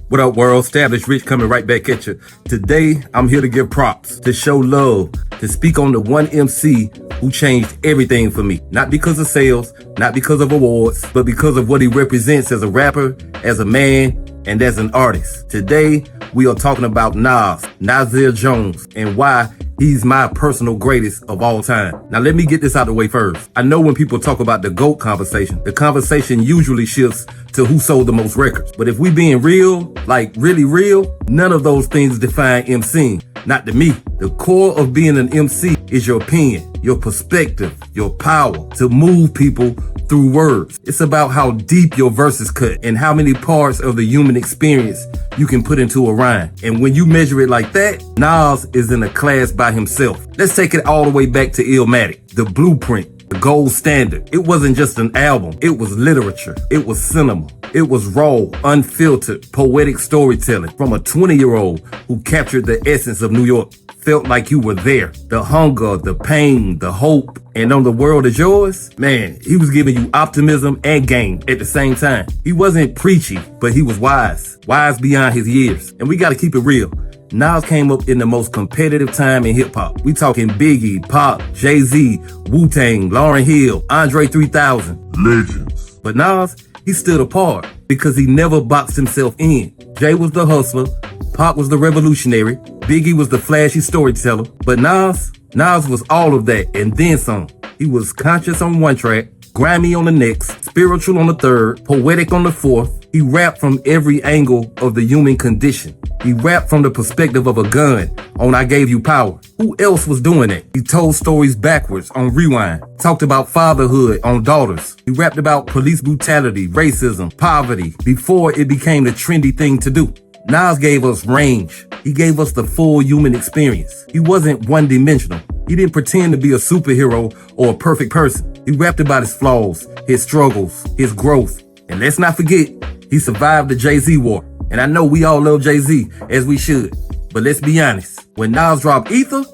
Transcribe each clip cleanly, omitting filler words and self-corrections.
What up, world? Established Rich coming right back at you. Today, I'm here to give props, to show love, to speak on the one MC who changed everything for me. Not because of sales, not because of awards, but because of what he represents as a rapper, as a man, and as an artist. Today, we are talking about Nasir Jones, and why he's my personal greatest of all time. Now, let me get this out the way first. I know when people talk about the GOAT conversation, the conversation usually shifts to who sold the most records. But if we being real, like really real, none of those things define MCing. Not to me. The core of being an MC is your opinion, your perspective, your power to move people through words. It's about how deep your verses cut and how many parts of the human experience you can put into a rhyme. And when you measure it like that, Nas is in a class by himself. Let's take it all the way back to Illmatic, the blueprint, the gold standard. It wasn't just an album. It was literature. It was cinema. It was raw, unfiltered, poetic storytelling from a 20-year-old who captured the essence of New York. Felt like you were there. The hunger, the pain, the hope, and on The World Is Yours, man, he was giving you optimism and game at the same time. He wasn't preachy, but he was wise beyond his years. And we gotta keep it real. Nas came up in the most competitive time in hip-hop. We talking Biggie, Pop, Jay-Z, Wu-Tang, Lauryn Hill, Andre 3000. Legends. But Nas, he stood apart because he never boxed himself in. Jay was the hustler, Pop was the revolutionary, Biggie was the flashy storyteller, but Nas was all of that and then some. He was conscious on one track, grimy on the next, spiritual on the third, poetic on the fourth. He rapped from every angle of the human condition. He rapped from the perspective of a gun on I Gave You Power. Who else was doing that? He told stories backwards on Rewind, talked about fatherhood on Daughters. He rapped about police brutality, racism, poverty, before it became the trendy thing to do. Nas gave us range. He gave us the full human experience. He wasn't one-dimensional. He didn't pretend to be a superhero or a perfect person. He rapped about his flaws, his struggles, his growth. And let's not forget, he survived the Jay-Z war. And I know we all love Jay-Z, as we should. But let's be honest, when Nas dropped Ether,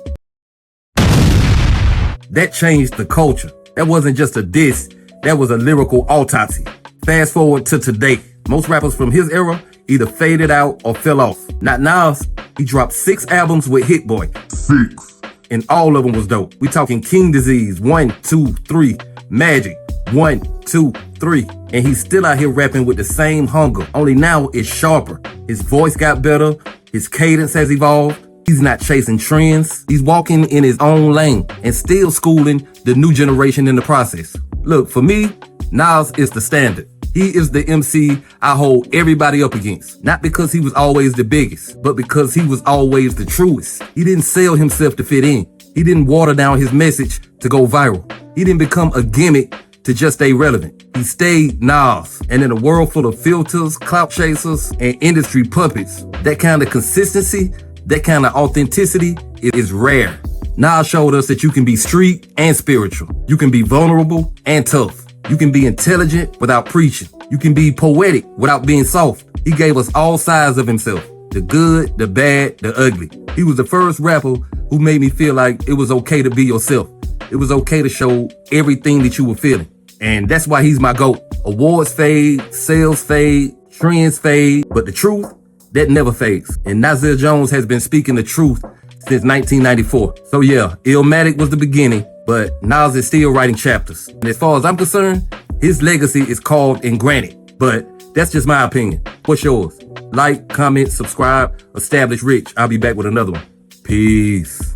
that changed the culture. That wasn't just a diss, that was a lyrical autopsy. Fast forward to today, most rappers from his era either faded out or fell off. Not Nas, he dropped 6 albums with Hit Boy. 6. And all of them was dope. We talking King Disease, 1, 2, 3, Magic, 1, 2, 3. And he's still out here rapping with the same hunger, only now it's sharper. His voice got better, his cadence has evolved. He's not chasing trends. He's walking in his own lane and still schooling the new generation in the process. Look, for me, Nas is the standard. He is the MC I hold everybody up against. Not because he was always the biggest, but because he was always the truest. He didn't sell himself to fit in. He didn't water down his message to go viral. He didn't become a gimmick to just stay relevant. He stayed Nas. And in a world full of filters, clout chasers, and industry puppets, that kind of consistency, that kind of authenticity is rare. Nas showed us that you can be street and spiritual. You can be vulnerable and tough. You can be intelligent without preaching. You can be poetic without being soft. He gave us all sides of himself. The good, the bad, the ugly. He was the first rapper who made me feel like it was okay to be yourself. It was okay to show everything that you were feeling. And that's why he's my GOAT. Awards fade, sales fade, trends fade, but the truth, that never fades. And Nasir Jones has been speaking the truth since 1994. So yeah, Illmatic was the beginning, but Nas is still writing chapters. And as far as I'm concerned, his legacy is called and granted. But that's just my opinion. What's yours? Like, comment, subscribe, Establish Rich. I'll be back with another one. Peace.